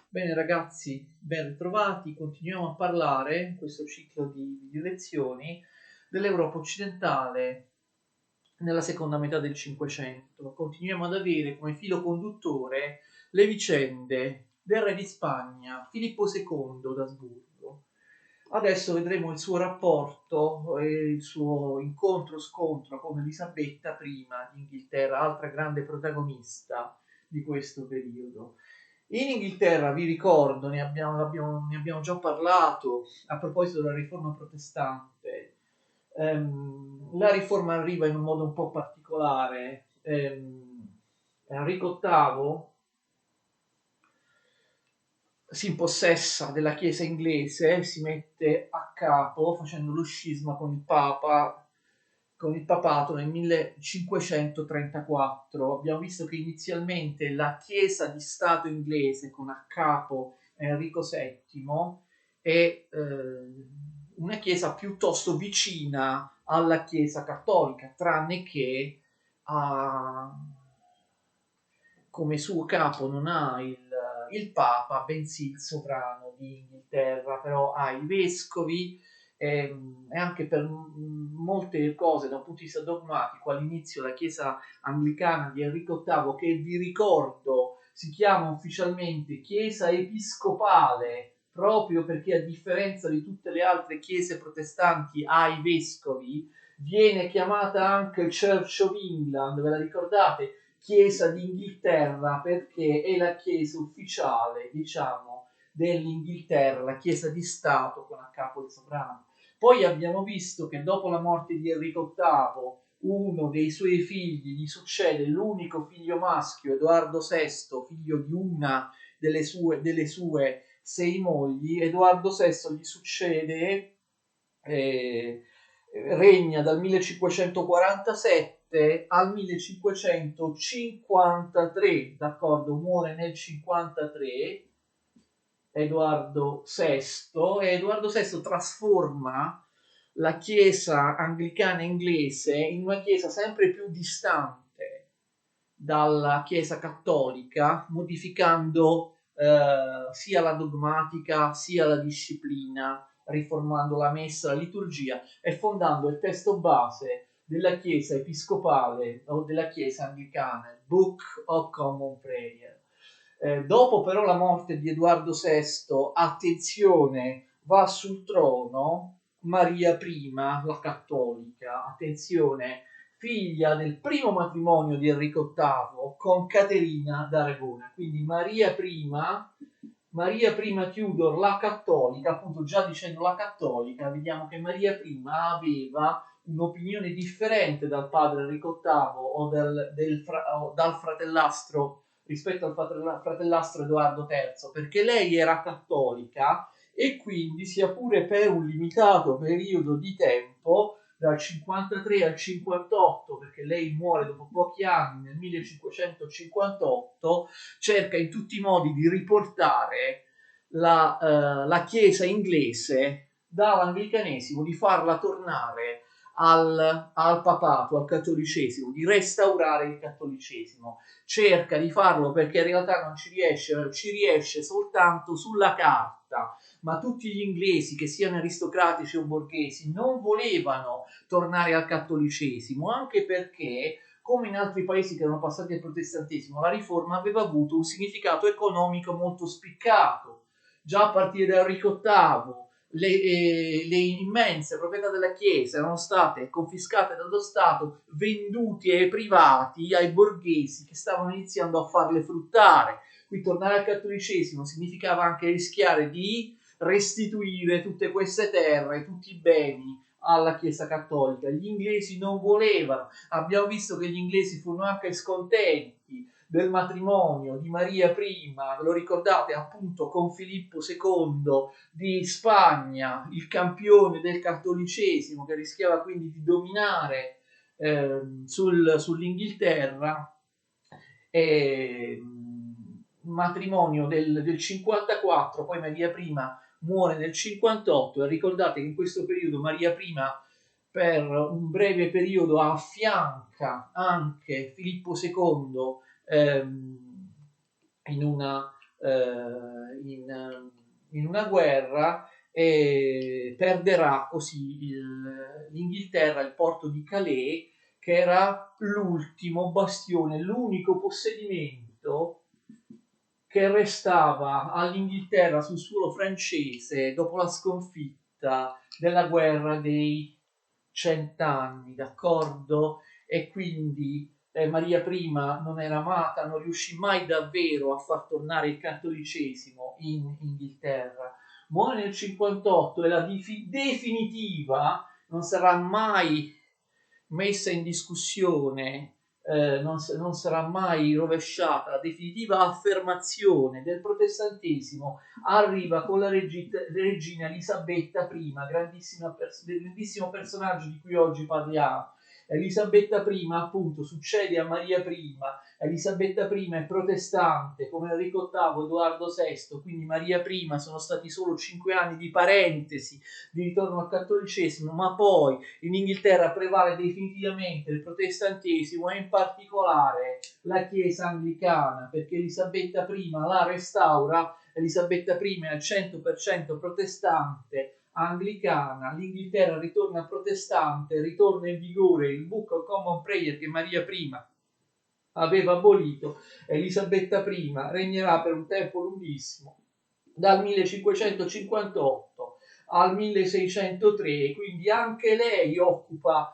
Bene ragazzi, ben ritrovati. Continuiamo a parlare in questo ciclo di lezioni dell'Europa occidentale nella seconda metà del Cinquecento. Continuiamo ad avere come filo conduttore le vicende del re di Spagna, Filippo II d'Asburgo. Adesso vedremo il suo rapporto e il suo incontro-scontro con Elisabetta I d'Inghilterra, altra grande protagonista di questo periodo. In Inghilterra, vi ricordo, ne abbiamo già parlato a proposito della riforma protestante. La riforma arriva in un modo un po' particolare. Enrico VIII si impossessa della Chiesa inglese, si mette a capo facendo lo scisma con il Papa, con il papato nel 1534. Abbiamo visto che inizialmente la Chiesa di Stato inglese, con a capo Enrico VII, è una Chiesa piuttosto vicina alla Chiesa cattolica, tranne che ha, come suo capo non ha il Papa, bensì il sovrano di Inghilterra, però ha i vescovi e anche per molte cose da un punto di vista dogmatico. All'inizio la Chiesa anglicana di Enrico VIII, che vi ricordo si chiama ufficialmente Chiesa Episcopale, proprio perché a differenza di tutte le altre chiese protestanti ha i vescovi, viene chiamata anche Church of England, ve la ricordate? Chiesa d'Inghilterra, perché è la chiesa ufficiale, diciamo, dell'Inghilterra, la chiesa di Stato con a capo il sovrano. Poi abbiamo visto che dopo la morte di Enrico VIII, uno dei suoi figli gli succede, l'unico figlio maschio, Edoardo VI, figlio di una delle sue sei mogli. Edoardo VI gli succede, eh, regna dal 1547 al 1553, d'accordo? Muore nel 53 Edoardo VI, e Edoardo VI trasforma la chiesa anglicana inglese in una chiesa sempre più distante dalla chiesa cattolica, modificando sia la dogmatica sia la disciplina, riformando la messa, la liturgia e fondando il testo base della chiesa episcopale o della chiesa anglicana, il Book of Common Prayer. Dopo però la morte di Edoardo VI, attenzione, va sul trono Maria I, la cattolica, attenzione, figlia del primo matrimonio di Enrico VIII con Caterina d'Aragona. Quindi Maria I Tudor, la cattolica, appunto già dicendo la cattolica, vediamo che Maria I aveva un'opinione differente dal padre Enrico VIII o dal fratellastro rispetto al fratellastro Edoardo III, perché lei era cattolica e quindi, sia pure per un limitato periodo di tempo, dal 53 al 58, perché lei muore dopo pochi anni nel 1558, cerca in tutti i modi di riportare la Chiesa inglese dall'anglicanesimo, di farla tornare al papato, al cattolicesimo, di restaurare il cattolicesimo. Cerca di farlo perché in realtà non ci riesce soltanto sulla carta, ma tutti gli inglesi, che siano aristocratici o borghesi, non volevano tornare al cattolicesimo, anche perché, come in altri paesi che erano passati al protestantesimo, la riforma aveva avuto un significato economico molto spiccato. Già a partire da Enrico VIII, le immense proprietà della Chiesa erano state confiscate dallo Stato, vendute ai privati, ai borghesi che stavano iniziando a farle fruttare. Qui tornare al cattolicesimo significava anche rischiare di restituire tutte queste terre, tutti i beni alla Chiesa cattolica. Gli inglesi non volevano, abbiamo visto che gli inglesi furono anche scontenti del matrimonio di Maria I, ve lo ricordate, appunto con Filippo II di Spagna, il campione del cattolicesimo, che rischiava quindi di dominare sull'Inghilterra. E, matrimonio del 54, poi Maria I muore nel 58, e ricordate che in questo periodo Maria I per un breve periodo affianca anche Filippo II in una in una guerra e perderà così l'Inghilterra, il porto di Calais, che era l'ultimo bastione, l'unico possedimento che restava all'Inghilterra sul suolo francese dopo la sconfitta della guerra dei 100 anni, d'accordo? E quindi Maria I non era amata, non riuscì mai davvero a far tornare il cattolicesimo in Inghilterra. Muore nel 58 e la definitiva non sarà mai messa in discussione, non sarà mai rovesciata. La definitiva affermazione del protestantesimo arriva con la regina Elisabetta I, grandissimo personaggio di cui oggi parliamo. Elisabetta I appunto succede a Maria I. Elisabetta I è protestante come Enrico VIII, Edoardo VI, quindi Maria I sono stati solo 5 anni di parentesi di ritorno al cattolicesimo, ma poi in Inghilterra prevale definitivamente il protestantesimo e in particolare la Chiesa anglicana, perché Elisabetta I la restaura. Elisabetta I è al 100% protestante, anglicana, l'Inghilterra ritorna protestante, ritorna in vigore il Book of Common Prayer che Maria I aveva abolito. Elisabetta I regnerà per un tempo lunghissimo, dal 1558 al 1603, quindi anche lei occupa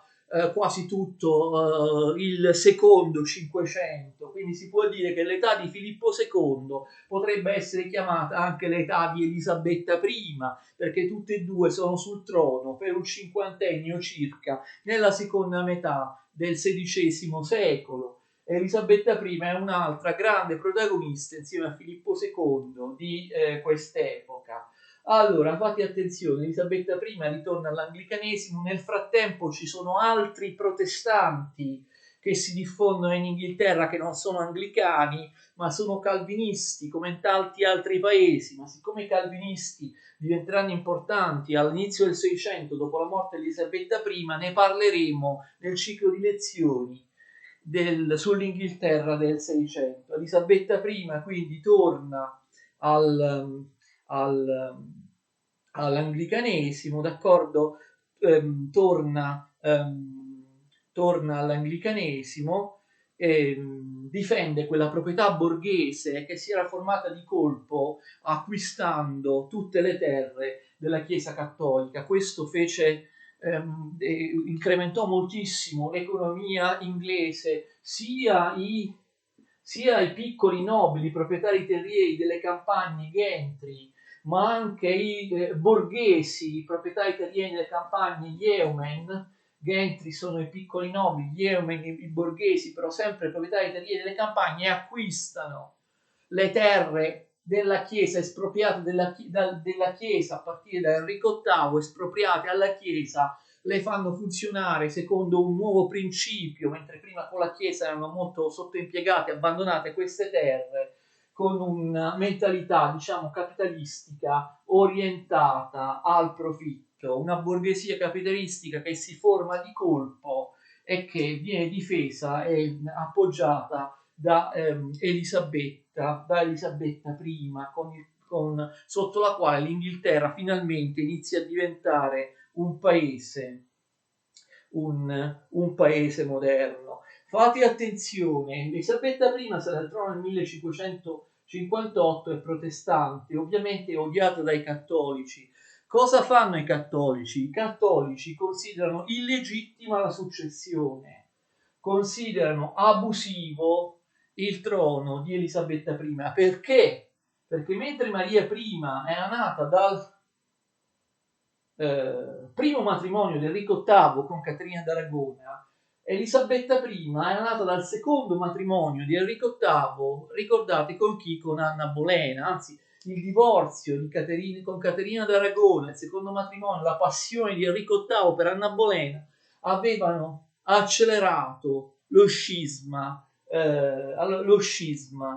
quasi tutto il secondo Cinquecento, quindi si può dire che l'età di Filippo II potrebbe essere chiamata anche l'età di Elisabetta I, perché tutte e due sono sul trono per un cinquantennio circa nella seconda metà del XVI secolo. Elisabetta I è un'altra grande protagonista insieme a Filippo II di quest'epoca. Allora, fate attenzione, Elisabetta I ritorna all'anglicanesimo, nel frattempo ci sono altri protestanti che si diffondono in Inghilterra che non sono anglicani, ma sono calvinisti come in tanti altri paesi, ma siccome i calvinisti diventeranno importanti all'inizio del Seicento, dopo la morte di Elisabetta I, ne parleremo nel ciclo di lezioni sull'Inghilterra del Seicento. Elisabetta I quindi torna al, all'anglicanesimo, d'accordo? Torna all'anglicanesimo e difende quella proprietà borghese che si era formata di colpo acquistando tutte le terre della Chiesa Cattolica. Questo incrementò moltissimo l'economia inglese, sia i piccoli nobili proprietari terrieri delle campagne gentry, ma anche i borghesi proprietari terrieri delle campagne yeomen. Gentry sono i piccoli nobili, yeomen i borghesi, però sempre proprietari terrieri delle campagne, acquistano le terre della Chiesa, espropriate della Chiesa a partire da Enrico VIII, espropriate alla Chiesa, le fanno funzionare secondo un nuovo principio, mentre prima con la Chiesa erano molto sottoimpiegate, abbandonate queste terre, con una mentalità, diciamo, capitalistica orientata al profitto, una borghesia capitalistica che si forma di colpo e che viene difesa e appoggiata da Elisabetta I, sotto la quale l'Inghilterra finalmente inizia a diventare un paese moderno. Fate attenzione, Elisabetta I sale al trono nel 1558, è protestante, ovviamente odiata dai cattolici. Cosa fanno i cattolici? I cattolici considerano illegittima la successione, considerano abusivo il trono di Elisabetta I. Perché? Perché mentre Maria I era nata dal primo matrimonio di Enrico VIII con Caterina d'Aragona, Elisabetta I era nata dal secondo matrimonio di Enrico VIII, ricordate con chi? Con Anna Bolena, anzi il divorzio con Caterina d'Aragona, il secondo matrimonio, la passione di Enrico VIII per Anna Bolena avevano accelerato lo scisma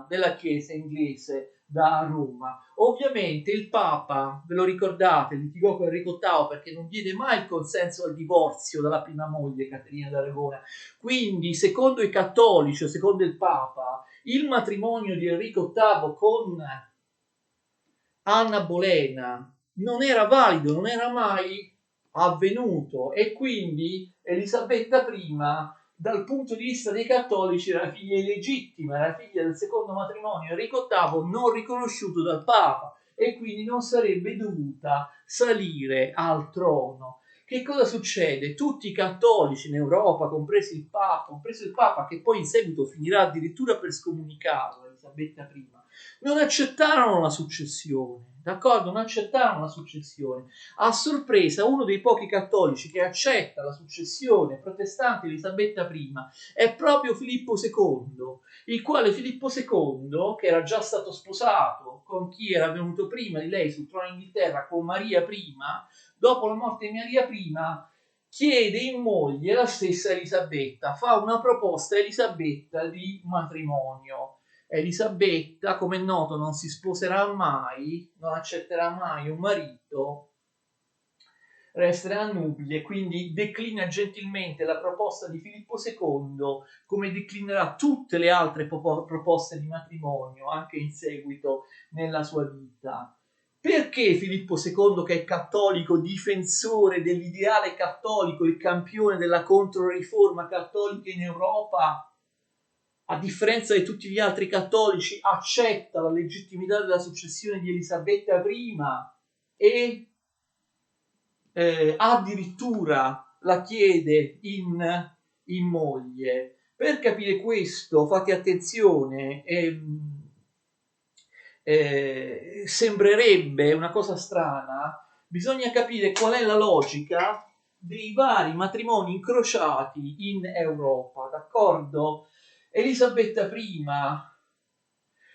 della Chiesa inglese da Roma. Ovviamente il Papa, ve lo ricordate, litigò con Enrico VIII perché non diede mai il consenso al divorzio dalla prima moglie Caterina d'Aragona. Quindi, secondo i cattolici, secondo il Papa, il matrimonio di Enrico VIII con Anna Bolena, non era valido, non era mai avvenuto, e quindi Elisabetta I, dal punto di vista dei cattolici, era figlia illegittima, era figlia del secondo matrimonio Enrico VIII, non riconosciuto dal Papa, e quindi non sarebbe dovuta salire al trono. Che cosa succede? Tutti i cattolici in Europa, compreso il Papa, che poi in seguito finirà addirittura per scomunicarlo, Elisabetta I, non accettarono la successione, d'accordo? Non accettarono la successione. A sorpresa, uno dei pochi cattolici che accetta la successione protestante Elisabetta I è proprio Filippo II, il quale Filippo II, che era già stato sposato con chi era venuto prima di lei sul trono d'Inghilterra, con Maria I, dopo la morte di Maria I, chiede in moglie la stessa Elisabetta, fa una proposta a Elisabetta di matrimonio. Elisabetta, come è noto, non si sposerà mai, non accetterà mai un marito, resterà nubile, quindi declina gentilmente la proposta di Filippo II, come declinerà tutte le altre proposte di matrimonio anche in seguito nella sua vita. Perché Filippo II, che è cattolico, difensore dell'ideale cattolico, il campione della controriforma cattolica in Europa, a differenza di tutti gli altri cattolici, accetta la legittimità della successione di Elisabetta I e addirittura la chiede in moglie? Per capire questo, fate attenzione, sembrerebbe una cosa strana, bisogna capire qual è la logica dei vari matrimoni incrociati in Europa, d'accordo? Elisabetta I,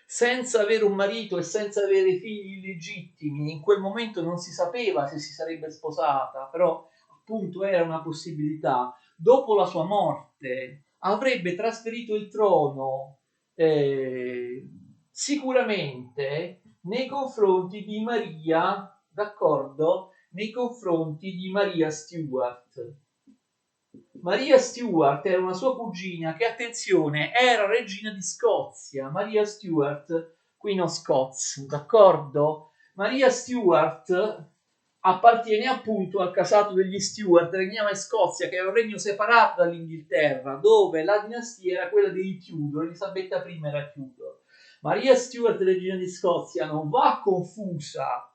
senza avere un marito e senza avere figli illegittimi, in quel momento non si sapeva se si sarebbe sposata, però appunto era una possibilità. Dopo la sua morte avrebbe trasferito il trono sicuramente nei confronti di Maria, d'accordo? Nei confronti di Maria Stuart. Maria Stuart era una sua cugina che, attenzione, era regina di Scozia. Maria Stuart, Queen of Scots, d'accordo? Maria Stuart appartiene appunto al casato degli Stuart, regnava in Scozia, che era un regno separato dall'Inghilterra, dove la dinastia era quella dei Tudor, Elisabetta I era Tudor. Maria Stuart, regina di Scozia, non va confusa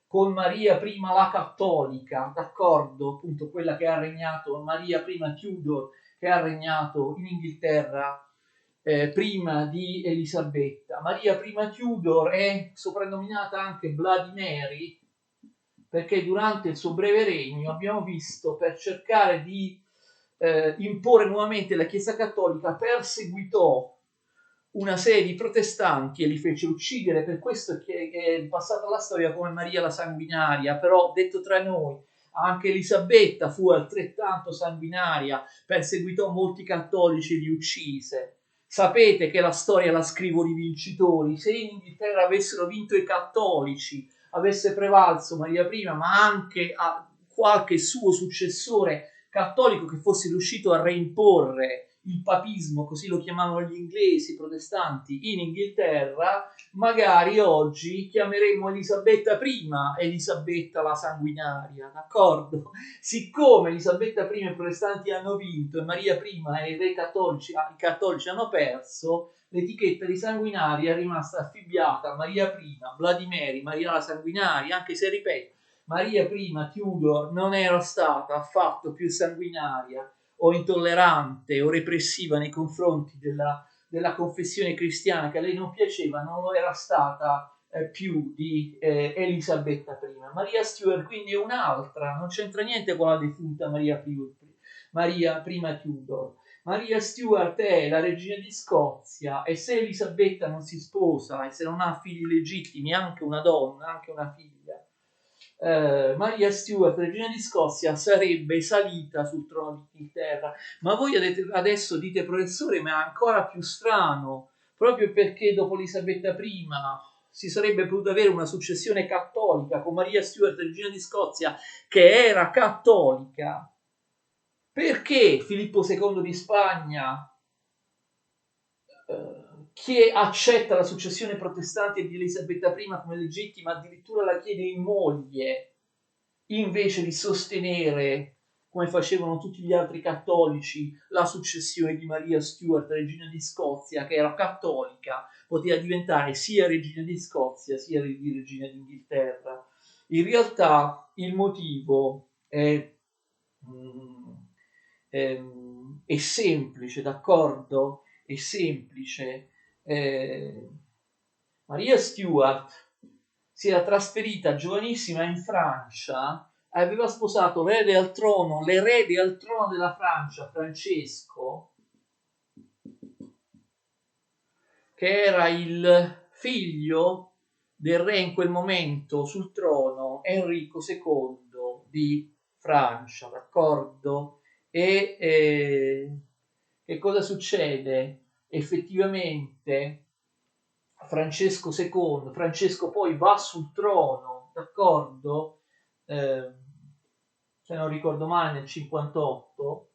con Maria I la cattolica, d'accordo, appunto quella che ha regnato, Maria I Tudor, che ha regnato in Inghilterra prima di Elisabetta. Maria I Tudor è soprannominata anche Bloody Mary, perché durante il suo breve regno, abbiamo visto, per cercare di imporre nuovamente la Chiesa Cattolica, perseguitò una serie di protestanti e li fece uccidere. Per questo che è passata la storia come Maria la Sanguinaria, però detto tra noi, anche Elisabetta fu altrettanto sanguinaria, perseguitò molti cattolici e li uccise. Sapete che la storia la scrivono i vincitori. Se in Inghilterra avessero vinto i cattolici, avesse prevalso Maria I, ma anche qualche suo successore cattolico che fosse riuscito a reimporre il papismo, così lo chiamavano gli inglesi, i protestanti, in Inghilterra, magari oggi chiameremo Elisabetta I Elisabetta la sanguinaria, d'accordo? Siccome Elisabetta I i protestanti hanno vinto e Maria I e i re cattolici, i cattolici hanno perso, l'etichetta di sanguinaria è rimasta affibbiata a Maria I, Bloody Mary, Maria la sanguinaria, anche se, ripeto, Maria I Tudor non era stata affatto più sanguinaria o intollerante o repressiva nei confronti della confessione cristiana che a lei non piaceva, non lo era stata più di Elisabetta I. Maria Stuart quindi è un'altra, non c'entra niente con la defunta Maria I Tudor. Maria Stuart è la regina di Scozia, e se Elisabetta non si sposa e se non ha figli legittimi, anche una donna, anche una figlia, Maria Stuart, regina di Scozia, sarebbe salita sul trono d'Inghilterra. Ma voi adesso dite, professore, ma è ancora più strano, proprio perché dopo Elisabetta I si sarebbe potuta avere una successione cattolica con Maria Stuart, regina di Scozia, che era cattolica. Perché Filippo II di Spagna che accetta la successione protestante di Elisabetta I come legittima, addirittura la chiede in moglie, invece di sostenere, come facevano tutti gli altri cattolici, la successione di Maria Stuart, regina di Scozia, che era cattolica, poteva diventare sia regina di Scozia sia regina d'Inghilterra. In realtà il motivo è semplice, d'accordo? È semplice. Maria Stuart si era trasferita giovanissima in Francia, aveva sposato l'erede al trono della Francia, Francesco, che era il figlio del re in quel momento sul trono, Enrico II di Francia, d'accordo? E cosa succede? Effettivamente Francesco poi va sul trono, d'accordo? Se non ricordo male, nel 58,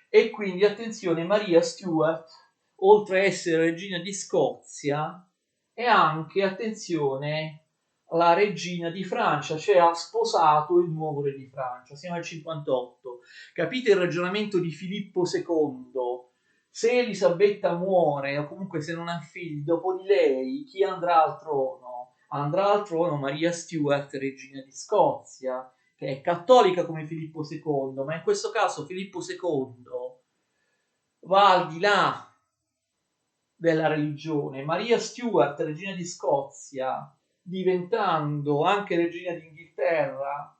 e quindi attenzione, Maria Stuart, oltre a essere regina di Scozia, è anche, attenzione, la regina di Francia, cioè ha sposato il nuovo re di Francia. Siamo al 58. Capite il ragionamento di Filippo II? Se Elisabetta muore, o comunque se non ha figli dopo di lei, chi andrà al trono? Andrà al trono Maria Stuart, regina di Scozia, che è cattolica come Filippo II, ma in questo caso Filippo II va al di là della religione. Maria Stuart, regina di Scozia, diventando anche regina d'Inghilterra,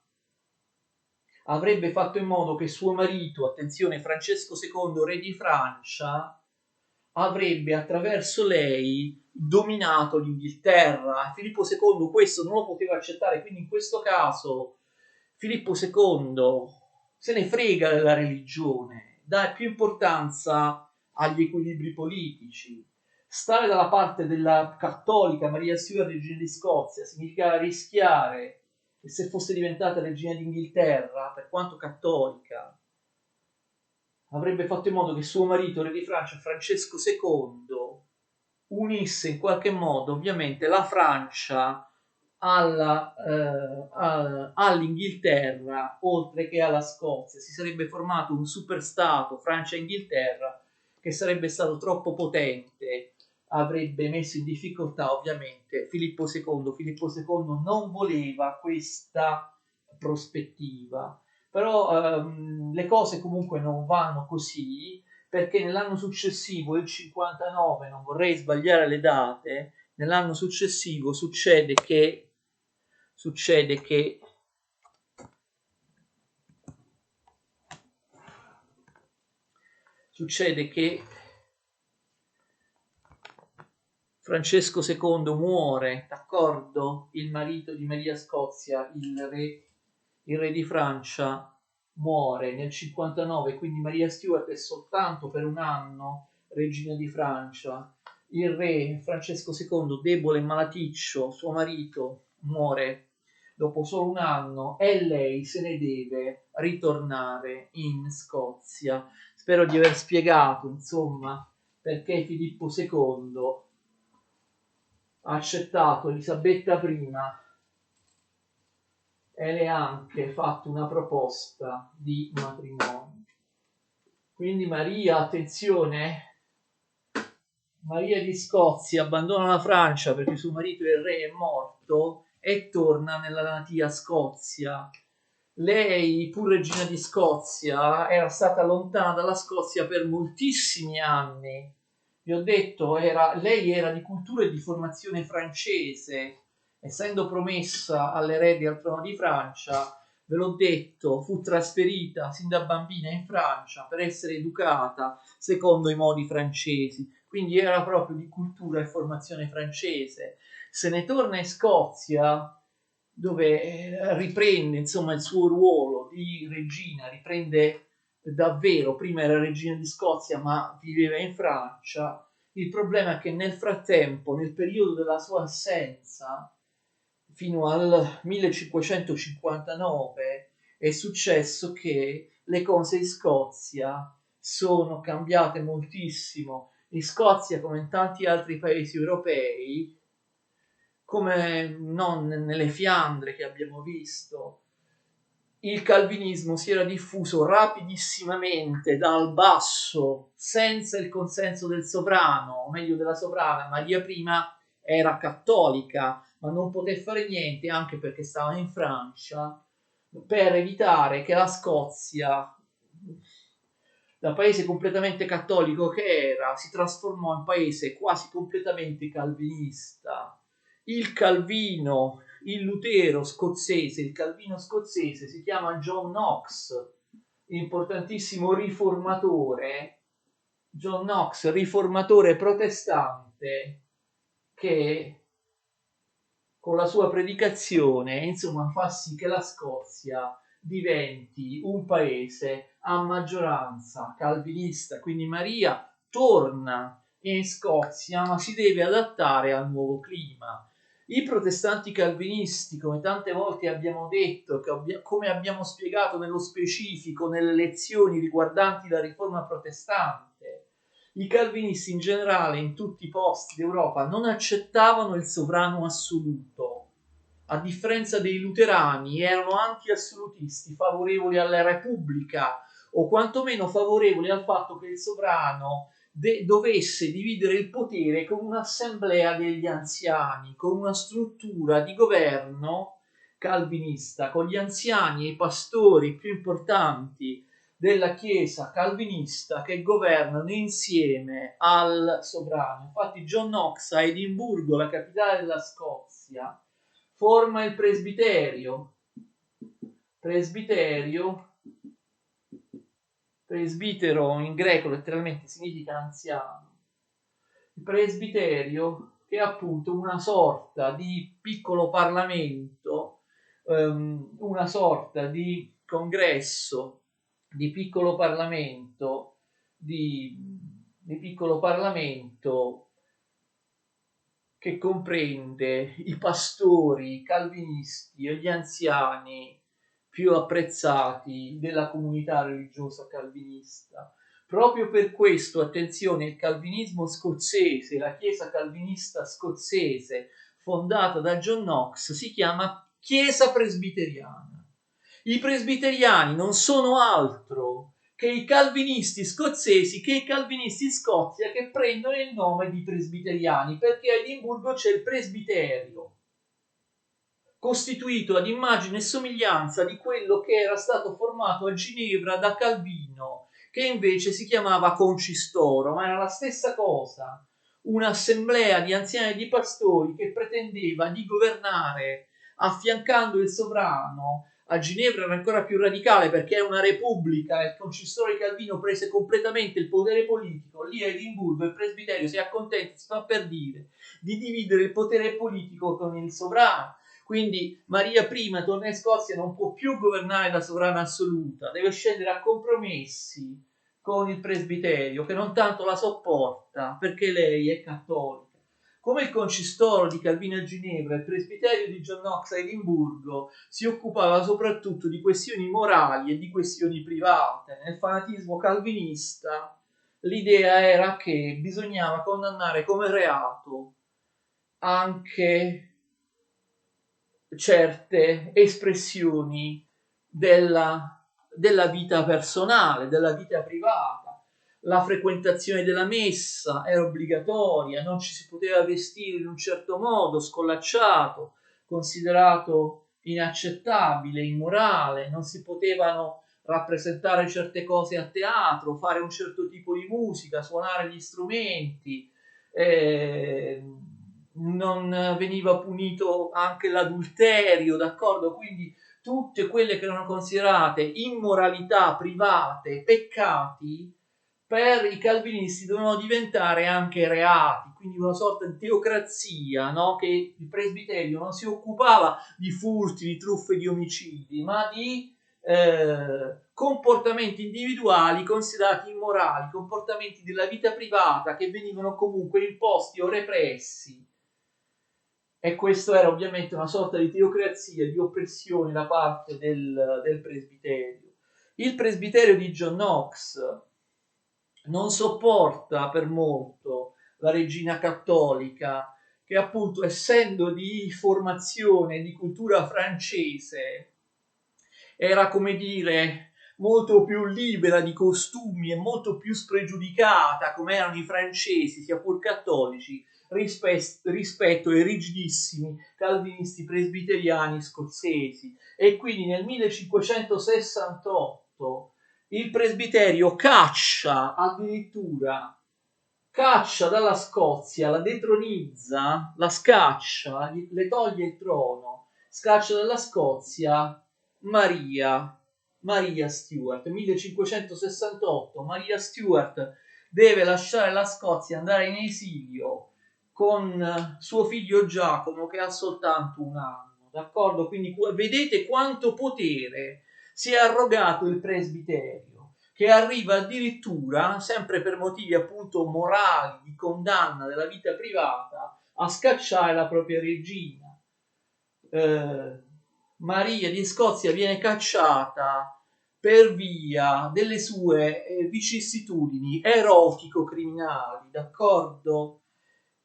avrebbe fatto in modo che suo marito, attenzione, Francesco II, re di Francia, avrebbe attraverso lei dominato l'Inghilterra. Filippo II questo non lo poteva accettare, quindi in questo caso Filippo II se ne frega della religione, dà più importanza agli equilibri politici. Stare dalla parte della cattolica Maria Stuart, regina di Scozia, significava rischiare che se fosse diventata regina d'Inghilterra, per quanto cattolica, avrebbe fatto in modo che suo marito, re di Francia, Francesco II, unisse in qualche modo ovviamente la Francia all'Inghilterra, oltre che alla Scozia. Si sarebbe formato un superstato Francia-Inghilterra che sarebbe stato troppo potente, avrebbe messo in difficoltà ovviamente Filippo II. Filippo II non voleva questa prospettiva, però le cose comunque non vanno così, perché nell'anno successivo, il 59, non vorrei sbagliare le date, nell'anno successivo succede che Francesco II muore, d'accordo? Il marito di Maria Scozia, il re di Francia, muore nel 59, quindi Maria Stuart è soltanto per un anno regina di Francia. Il re Francesco II, debole e malaticcio, suo marito, muore dopo solo un anno e lei se ne deve ritornare in Scozia. Spero di aver spiegato, insomma, perché Filippo II ha accettato Elisabetta I e le ha anche fatto una proposta di matrimonio. Quindi Maria, attenzione, Maria di Scozia abbandona la Francia perché suo marito il re è morto e torna nella natia Scozia. Lei, pur regina di Scozia, era stata lontana dalla Scozia per moltissimi anni. Vi ho detto, lei era di cultura e di formazione francese, essendo promessa all'erede al trono di Francia, ve l'ho detto, fu trasferita sin da bambina in Francia per essere educata secondo i modi francesi, quindi era proprio di cultura e formazione francese. Se ne torna in Scozia, dove riprende insomma il suo ruolo di regina, riprende davvero, prima era regina di Scozia ma viveva in Francia. Il problema è che nel frattempo, nel periodo della sua assenza, fino al 1559, è successo che le cose in Scozia sono cambiate moltissimo. In Scozia, come in tanti altri paesi europei, come non nelle Fiandre che abbiamo visto, il calvinismo si era diffuso rapidissimamente dal basso, senza il consenso del sovrano, o meglio della sovrana. Maria I era cattolica, ma non poté fare niente, anche perché stava in Francia, per evitare che la Scozia, da paese completamente cattolico che era, si trasformò in paese quasi completamente calvinista. Il Calvino, il Lutero scozzese, il Calvino scozzese si chiama John Knox, importantissimo riformatore, John Knox, riformatore protestante, che con la sua predicazione, insomma, fa sì che la Scozia diventi un paese a maggioranza calvinista. Quindi Maria torna in Scozia, ma si deve adattare al nuovo clima. I protestanti calvinisti, come tante volte abbiamo detto, come abbiamo spiegato nello specifico nelle lezioni riguardanti la riforma protestante, i calvinisti in generale in tutti i posti d'Europa non accettavano il sovrano assoluto. A differenza dei luterani, erano anti-assolutisti, favorevoli alla Repubblica, o quantomeno favorevoli al fatto che il sovrano dovesse dividere il potere con un'assemblea degli anziani, con una struttura di governo calvinista, con gli anziani e i pastori più importanti della Chiesa calvinista che governano insieme al sovrano. Infatti John Knox a Edimburgo, la capitale della Scozia, forma il presbiterio. Presbitero in greco letteralmente significa anziano. Il presbiterio che è appunto una sorta di piccolo Parlamento, una sorta di congresso, di piccolo Parlamento, di piccolo Parlamento che comprende i pastori calvinisti e gli anziani più apprezzati della comunità religiosa calvinista. Proprio per questo, attenzione, il calvinismo scozzese, la chiesa calvinista scozzese fondata da John Knox si chiama Chiesa Presbiteriana. I presbiteriani non sono altro che i calvinisti scozzesi, che i calvinisti in Scozia che prendono il nome di presbiteriani, perché a Edimburgo c'è il presbiterio, costituito ad immagine e somiglianza di quello che era stato formato a Ginevra da Calvino, che invece si chiamava concistoro, ma era la stessa cosa, un'assemblea di anziani e di pastori che pretendeva di governare affiancando il sovrano. A Ginevra era ancora più radicale perché è una repubblica e il concistore Calvino prese completamente il potere politico. Lì a Edimburgo il presbiterio si accontenta, si fa per dire, di dividere il potere politico con il sovrano. Quindi Maria I torna in Scozia e non può più governare da sovrana assoluta, deve scendere a compromessi con il presbiterio che non tanto la sopporta perché lei è cattolica. Come il concistoro di Calvino a Ginevra, il presbiterio di John Knox a Edimburgo si occupava soprattutto di questioni morali e di questioni private. Nel fanatismo calvinista l'idea era che bisognava condannare come reato anche certe espressioni della vita personale, della vita privata. La frequentazione della messa era obbligatoria, non ci si poteva vestire in un certo modo, scollacciato, considerato inaccettabile, immorale, non si potevano rappresentare certe cose a teatro, fare un certo tipo di musica, suonare gli strumenti, non veniva punito anche l'adulterio, d'accordo? Quindi tutte quelle che erano considerate immoralità private, peccati, per i calvinisti dovevano diventare anche reati, quindi una sorta di teocrazia, no? Che il presbiterio non si occupava di furti, di truffe, di omicidi, ma di comportamenti individuali considerati immorali, comportamenti della vita privata che venivano comunque imposti o repressi. E questo era ovviamente una sorta di teocrazia, di oppressione da parte del presbiterio. Il presbiterio di John Knox non sopporta per molto la regina cattolica, che appunto essendo di formazione, di cultura francese, era come dire molto più libera di costumi e molto più spregiudicata, come erano i francesi, sia pur cattolici, rispetto ai rigidissimi calvinisti presbiteriani scozzesi. E quindi nel 1568 il presbiterio caccia dalla Scozia, la detronizza, la scaccia, le toglie il trono, scaccia dalla Scozia Maria Stuart. 1568 Maria Stuart deve lasciare la Scozia e andare in esilio con suo figlio Giacomo, che ha soltanto un anno, d'accordo? Quindi vedete quanto potere si è arrogato il presbiterio, che arriva addirittura, sempre per motivi appunto morali, di condanna della vita privata, a scacciare la propria regina. Maria di Scozia viene cacciata per via delle sue vicissitudini erotico-criminali, d'accordo?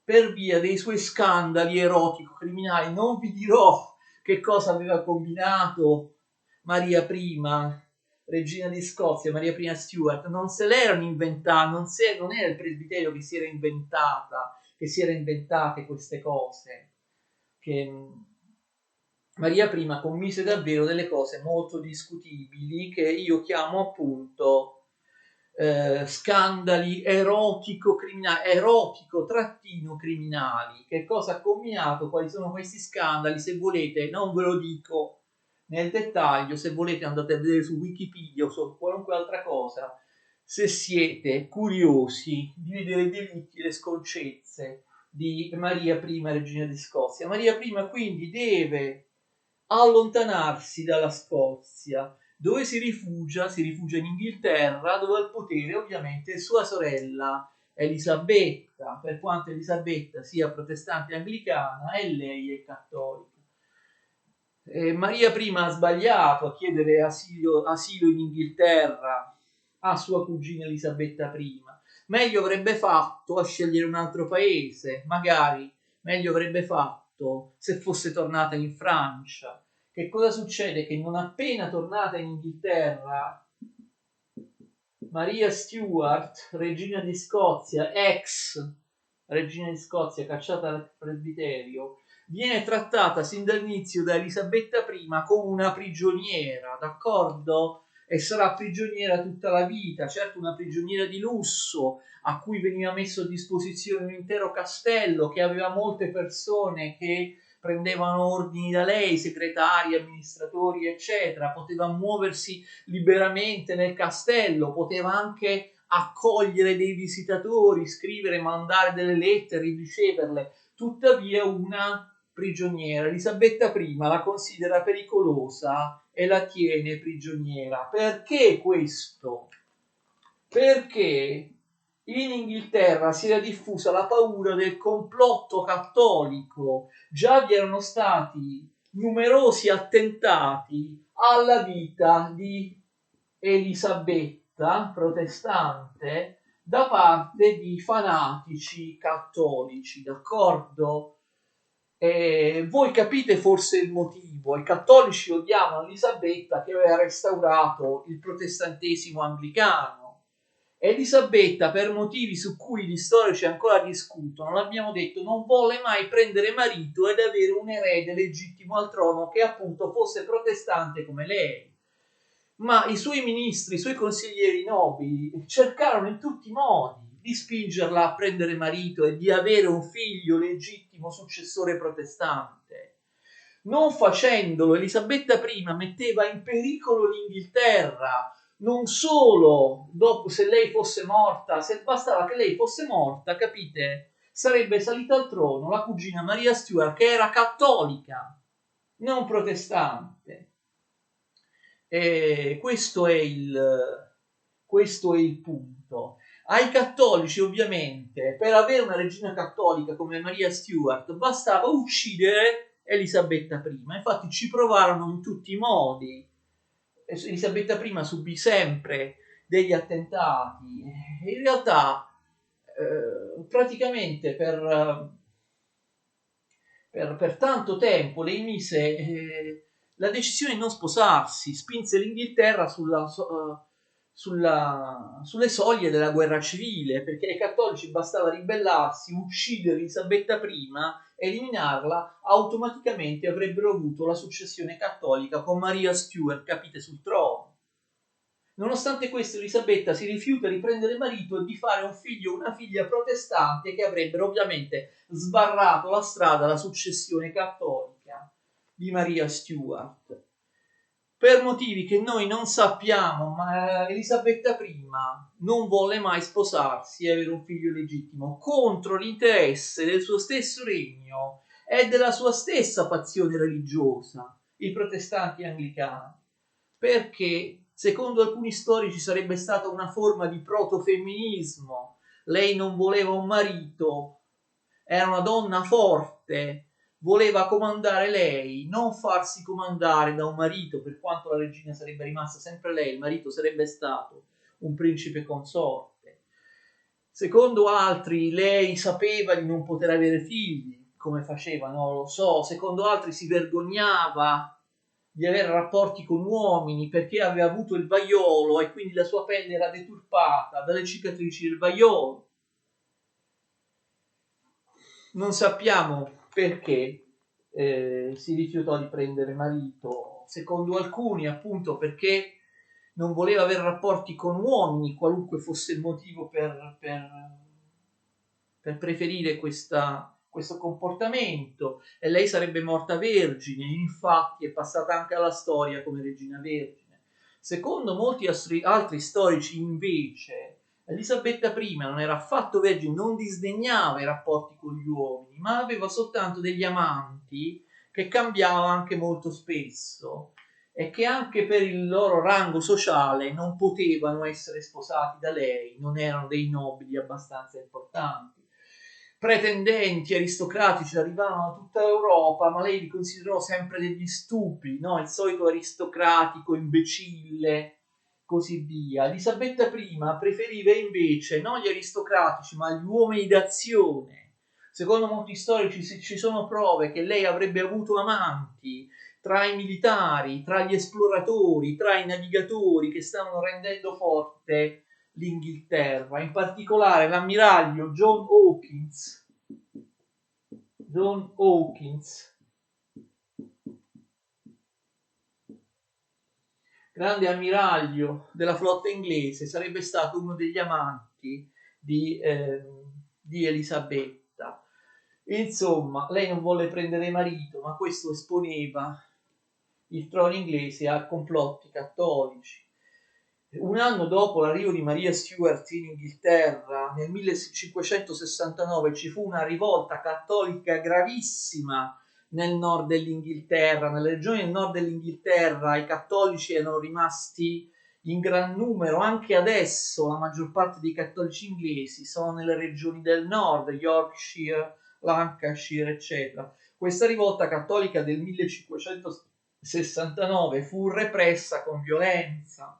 Per via dei suoi scandali erotico-criminali. Non vi dirò che cosa aveva combinato Maria I, regina di Scozia, Maria I Stuart, non se l'erano inventata, non era il presbiterio che si era inventate queste cose, che Maria I commise davvero delle cose molto discutibili che io chiamo appunto scandali erotico-criminali. Che cosa ha combinato? Quali sono questi scandali? Se volete, non ve lo dico nel dettaglio, se volete andate a vedere su Wikipedia o su qualunque altra cosa, se siete curiosi di vedere i delitti e le sconcezze di Maria I, regina di Scozia. Maria I quindi deve allontanarsi dalla Scozia. Dove si rifugia? Si rifugia in Inghilterra, dove al potere ovviamente sua sorella Elisabetta, per quanto Elisabetta sia protestante anglicana e lei è cattolica. Maria I ha sbagliato a chiedere asilo in Inghilterra a sua cugina Elisabetta I. Meglio avrebbe fatto a scegliere un altro paese, magari meglio avrebbe fatto se fosse tornata in Francia. Che cosa succede? Che non appena tornata in Inghilterra, Maria Stuart, regina di Scozia, ex regina di Scozia cacciata dal presbiterio, viene trattata sin dall'inizio da Elisabetta I come una prigioniera, d'accordo? E sarà prigioniera tutta la vita, certo una prigioniera di lusso, a cui veniva messo a disposizione un intero castello, che aveva molte persone che prendevano ordini da lei, segretari, amministratori, eccetera, poteva muoversi liberamente nel castello, poteva anche accogliere dei visitatori, scrivere, mandare delle lettere, riceverle, tuttavia una prigioniera. Elisabetta I la considera pericolosa e la tiene prigioniera. Perché questo? Perché in Inghilterra si era diffusa la paura del complotto cattolico. Già vi erano stati numerosi attentati alla vita di Elisabetta, protestante, da parte di fanatici cattolici, d'accordo? Voi capite forse il motivo. I cattolici odiavano Elisabetta che aveva restaurato il protestantesimo anglicano. Elisabetta, per motivi su cui gli storici ancora discutono, l'abbiamo detto, non volle mai prendere marito ed avere un erede legittimo al trono che appunto fosse protestante come lei. Ma i suoi ministri, i suoi consiglieri nobili cercarono in tutti i modi di spingerla a prendere marito e di avere un figlio legittimo successore protestante. Non facendolo, Elisabetta I metteva in pericolo l'Inghilterra, non solo dopo se lei fosse morta, se bastava che lei fosse morta, capite? Sarebbe salita al trono la cugina Maria Stuart, che era cattolica, non protestante. E questo è il punto. Ai cattolici, ovviamente, per avere una regina cattolica come Maria Stuart, bastava uccidere Elisabetta I. Infatti ci provarono in tutti i modi. Elisabetta I subì sempre degli attentati. In realtà praticamente per tanto tempo lei mise la decisione di non sposarsi, spinse l'Inghilterra sulle soglie della guerra civile, perché ai cattolici bastava ribellarsi, uccidere Elisabetta I, eliminarla, automaticamente avrebbero avuto la successione cattolica con Maria Stuart, capite, sul trono. Nonostante questo, Elisabetta si rifiuta di prendere marito e di fare un figlio o una figlia protestante che avrebbero ovviamente sbarrato la strada alla successione cattolica di Maria Stuart. Per motivi che noi non sappiamo, ma Elisabetta I non volle mai sposarsi e avere un figlio legittimo, contro l'interesse del suo stesso regno e della sua stessa fazione religiosa, i protestanti anglicani, perché secondo alcuni storici sarebbe stata una forma di protofemminismo. Lei non voleva un marito, era una donna forte, voleva comandare lei, non farsi comandare da un marito, per quanto la regina sarebbe rimasta sempre lei, il marito sarebbe stato un principe consorte. Secondo altri lei sapeva di non poter avere figli, come faceva, non lo so. Secondo altri si vergognava di avere rapporti con uomini perché aveva avuto il vaiolo e quindi la sua pelle era deturpata dalle cicatrici del vaiolo. Non sappiamo perché si rifiutò di prendere marito, secondo alcuni appunto perché non voleva avere rapporti con uomini, qualunque fosse il motivo per preferire questo comportamento, e lei sarebbe morta vergine, infatti è passata anche alla storia come regina vergine. Secondo molti altri storici invece Elisabetta I non era affatto vergine, non disdegnava i rapporti con gli uomini, ma aveva soltanto degli amanti che cambiava anche molto spesso e che anche per il loro rango sociale non potevano essere sposati da lei, non erano dei nobili abbastanza importanti. Pretendenti aristocratici arrivavano da tutta Europa, ma lei li considerò sempre degli stupidi, no? Il solito aristocratico imbecille, così via. Elisabetta I preferiva invece non gli aristocratici, ma gli uomini d'azione. Secondo molti storici ci sono prove che lei avrebbe avuto amanti tra i militari, tra gli esploratori, tra i navigatori che stavano rendendo forte l'Inghilterra, in particolare l'ammiraglio John Hawkins, grande ammiraglio della flotta inglese, sarebbe stato uno degli amanti di Elisabetta. Insomma, lei non volle prendere marito, ma questo esponeva il trono inglese a complotti cattolici. Un anno dopo l'arrivo di Maria Stuart in Inghilterra, nel 1569, ci fu una rivolta cattolica gravissima nel nord dell'Inghilterra. Nelle regioni del nord dell'Inghilterra i cattolici erano rimasti in gran numero, anche adesso la maggior parte dei cattolici inglesi sono nelle regioni del nord, Yorkshire, Lancashire, eccetera. Questa rivolta cattolica del 1569 fu repressa con violenza.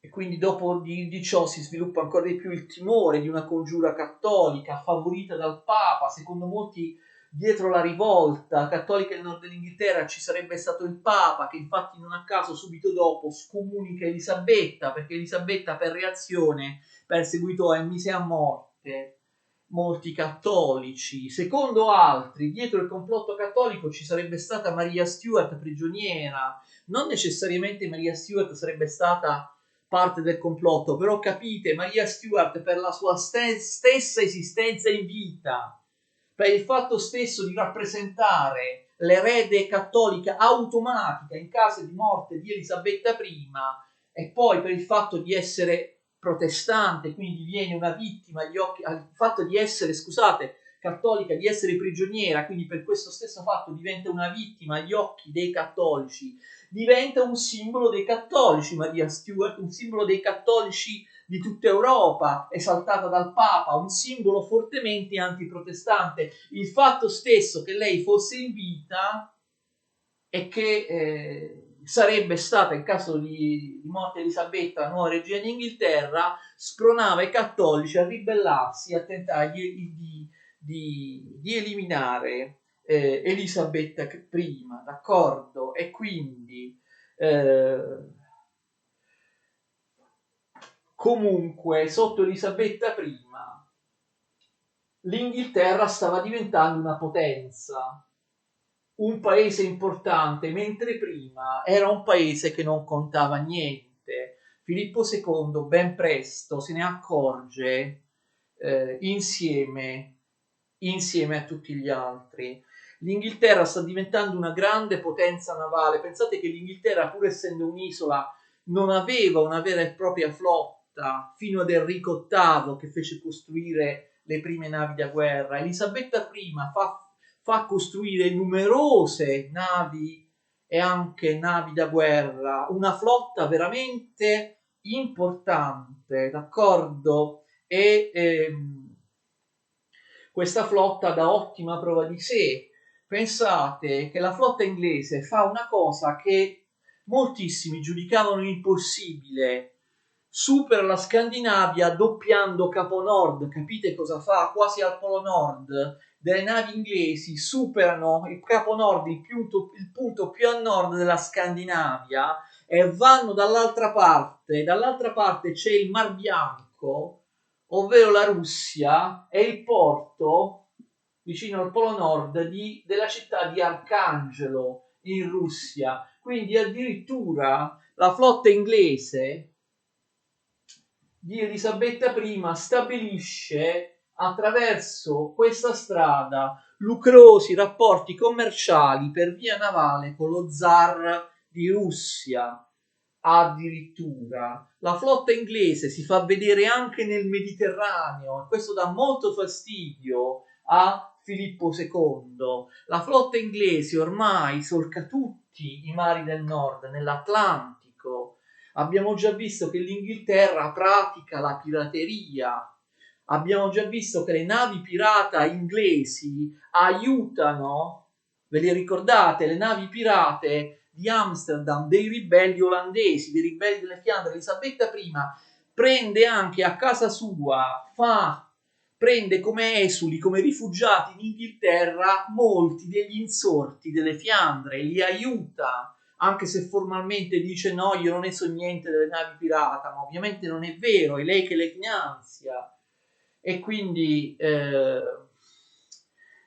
E quindi dopo di ciò si sviluppa ancora di più il timore di una congiura cattolica favorita dal Papa. Secondo molti, dietro la rivolta cattolica del nord dell'Inghilterra ci sarebbe stato il Papa, che infatti non a caso subito dopo scomunica Elisabetta, perché Elisabetta per reazione perseguitò e mise a morte molti cattolici. Secondo altri, dietro il complotto cattolico ci sarebbe stata Maria Stuart prigioniera. Non necessariamente Maria Stuart sarebbe stata parte del complotto, però capite, Maria Stuart per la sua stessa esistenza in vita, per il fatto stesso di rappresentare l'erede cattolica automatica in caso di morte di Elisabetta I, e poi per il fatto di essere protestante, quindi diviene una vittima agli occhi, al fatto di essere, scusate, cattolica, di essere prigioniera, quindi per questo stesso fatto diventa una vittima agli occhi dei cattolici, diventa un simbolo dei cattolici, Maria Stuart, un simbolo dei cattolici di tutta Europa, esaltata dal Papa, un simbolo fortemente antiprotestante. Il fatto stesso che lei fosse in vita e che sarebbe stata, in caso di morte di Elisabetta, la nuova regina d'Inghilterra, spronava i cattolici a ribellarsi, a tentare di eliminare Elisabetta I, d'accordo? E quindi comunque sotto Elisabetta I l'Inghilterra stava diventando una potenza, un paese importante, mentre prima era un paese che non contava niente. Filippo II ben presto se ne accorge insieme a tutti gli altri. L'Inghilterra sta diventando una grande potenza navale. Pensate che l'Inghilterra, pur essendo un'isola, non aveva una vera e propria flotta fino ad Enrico VIII, che fece costruire le prime navi da guerra. Elisabetta I fa costruire numerose navi e anche navi da guerra, una flotta veramente importante, d'accordo? E questa flotta dà ottima prova di sé. Pensate che la flotta inglese fa una cosa che moltissimi giudicavano impossibile. Supera la Scandinavia doppiando Capo Nord. Capite cosa fa? Quasi al Polo Nord. Delle navi inglesi superano il Capo Nord, il punto più a nord della Scandinavia, e vanno dall'altra parte. Dall'altra parte c'è il Mar Bianco, ovvero la Russia, e il porto vicino al Polo Nord della città di Arcangelo in Russia. Quindi addirittura la flotta inglese di Elisabetta I stabilisce attraverso questa strada lucrosi rapporti commerciali per via navale con lo zar di Russia. Addirittura la flotta inglese si fa vedere anche nel Mediterraneo e questo dà molto fastidio a Filippo II. La flotta inglese ormai solca tutti i mari del nord, nell'Atlantico. Abbiamo già visto che l'Inghilterra pratica la pirateria. Abbiamo già visto che le navi pirata inglesi aiutano, ve le ricordate, le navi pirate di Amsterdam, dei ribelli olandesi, dei ribelli delle Fiandre. Elisabetta I prende anche a casa sua, prende come esuli, come rifugiati in Inghilterra molti degli insorti delle Fiandre, li aiuta, anche se formalmente dice no, io non ne so niente delle navi pirata, ma ovviamente non è vero, è lei che le finanzia. E quindi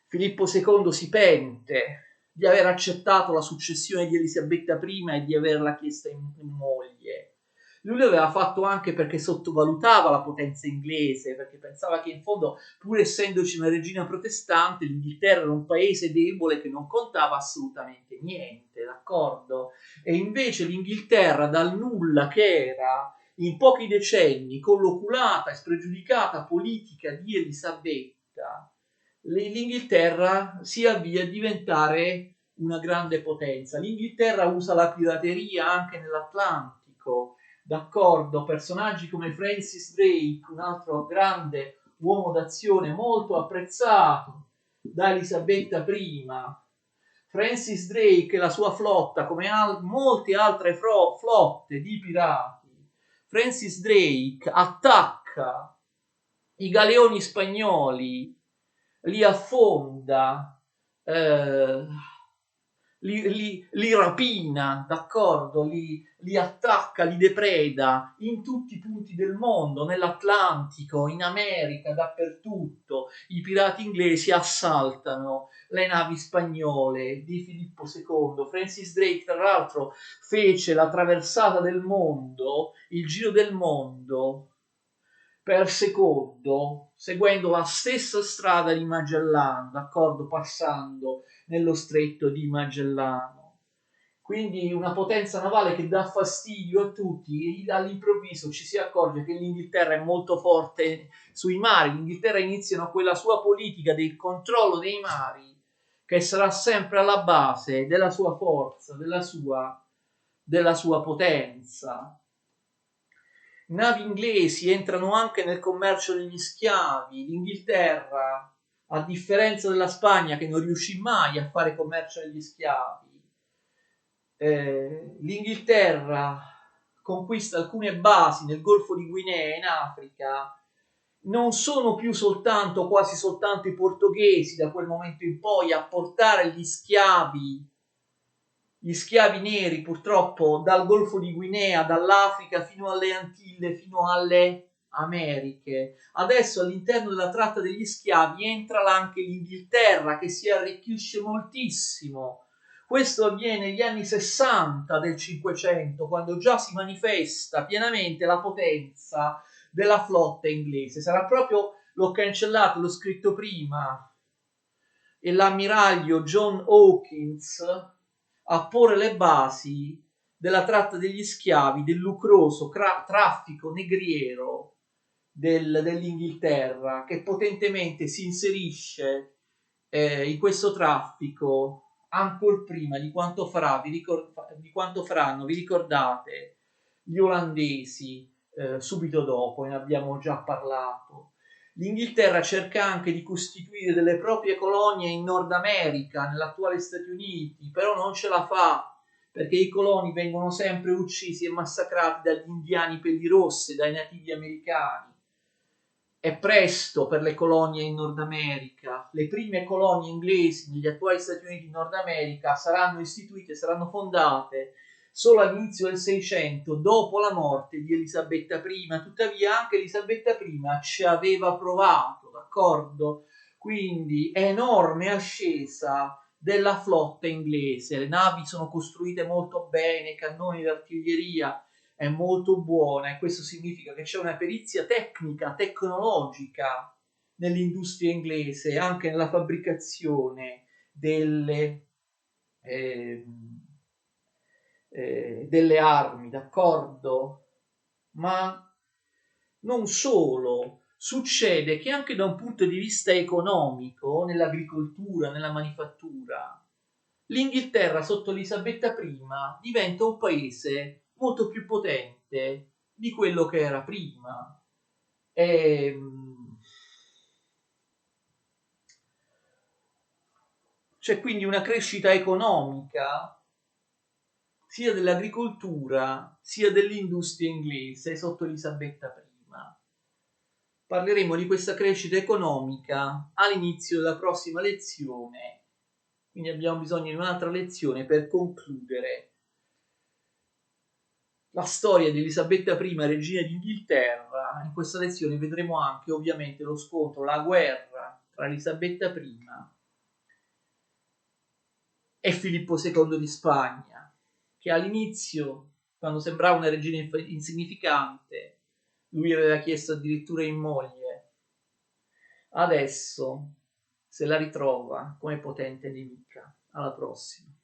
Filippo II si pente di aver accettato la successione di Elisabetta I e di averla chiesta in moglie. Lui lo aveva fatto anche perché sottovalutava la potenza inglese, perché pensava che in fondo, pur essendoci una regina protestante, l'Inghilterra era un paese debole che non contava assolutamente niente, d'accordo? E invece l'Inghilterra, dal nulla che era, in pochi decenni, con l'oculata e spregiudicata politica di Elisabetta, l'Inghilterra si avvia a diventare una grande potenza. L'Inghilterra usa la pirateria anche nell'Atlantico, d'accordo? Personaggi come Francis Drake, un altro grande uomo d'azione molto apprezzato da Elisabetta I. Francis Drake e la sua flotta, come molte altre flotte di pirati, Francis Drake attacca i galeoni spagnoli, li affonda, li rapina, d'accordo? Li attacca, li depreda in tutti i punti del mondo, nell'Atlantico, in America, dappertutto. I pirati inglesi assaltano le navi spagnole di Filippo II. Francis Drake, tra l'altro, fece la traversata del mondo, il giro del mondo per secondo, seguendo la stessa strada di Magellano, d'accordo? Passando nello stretto di Magellano. Quindi una potenza navale che dà fastidio a tutti, e all'improvviso ci si accorge che l'Inghilterra è molto forte sui mari. L'Inghilterra iniziano quella sua politica del controllo dei mari che sarà sempre alla base della sua forza, della sua potenza. Navi inglesi entrano anche nel commercio degli schiavi. L'Inghilterra, a differenza della Spagna che non riuscì mai a fare commercio degli schiavi, l'Inghilterra conquista alcune basi nel Golfo di Guinea in Africa, non sono più soltanto, quasi soltanto i portoghesi da quel momento in poi a portare gli schiavi neri purtroppo dal Golfo di Guinea, dall'Africa fino alle Antille, fino alle Americhe. Adesso all'interno della tratta degli schiavi entra anche l'Inghilterra che si arricchisce moltissimo. Questo avviene negli anni 60 del Cinquecento, quando già si manifesta pienamente la potenza della flotta inglese. Sarà proprio, l'ho cancellato, l'ho scritto prima, e l'ammiraglio John Hawkins a porre le basi della tratta degli schiavi, del lucroso traffico negriero dell'Inghilterra, che potentemente si inserisce in questo traffico ancora prima di quanto faranno, vi ricordate, gli olandesi subito dopo, ne abbiamo già parlato. L'Inghilterra cerca anche di costituire delle proprie colonie in Nord America, nell'attuale Stati Uniti, però non ce la fa perché i coloni vengono sempre uccisi e massacrati dagli indiani pellirosse, dai nativi americani. È presto per le colonie in Nord America. Le prime colonie inglesi negli attuali Stati Uniti in Nord America saranno istituite, saranno fondate solo all'inizio del Seicento, dopo la morte di Elisabetta I. Tuttavia anche Elisabetta I ci aveva provato, d'accordo? Quindi enorme ascesa della flotta inglese. Le navi sono costruite molto bene, i cannoni d'artiglieria è molto buona, e questo significa che c'è una perizia tecnica, tecnologica nell'industria inglese, anche nella fabbricazione eh, delle armi, d'accordo? Ma non solo, succede che anche da un punto di vista economico, nell'agricoltura, nella manifattura, l'Inghilterra sotto Elisabetta I diventa un paese molto più potente di quello che era prima. E, c'è quindi una crescita economica sia dell'agricoltura sia dell'industria inglese sotto Elisabetta I. Parleremo di questa crescita economica all'inizio della prossima lezione, quindi abbiamo bisogno di un'altra lezione per concludere la storia di Elisabetta I, regina d'Inghilterra. In questa lezione vedremo anche ovviamente lo scontro, la guerra tra Elisabetta I e Filippo II di Spagna, che all'inizio, quando sembrava una regina insignificante, lui aveva chiesto addirittura in moglie. Adesso se la ritrova come potente nemica. Alla prossima.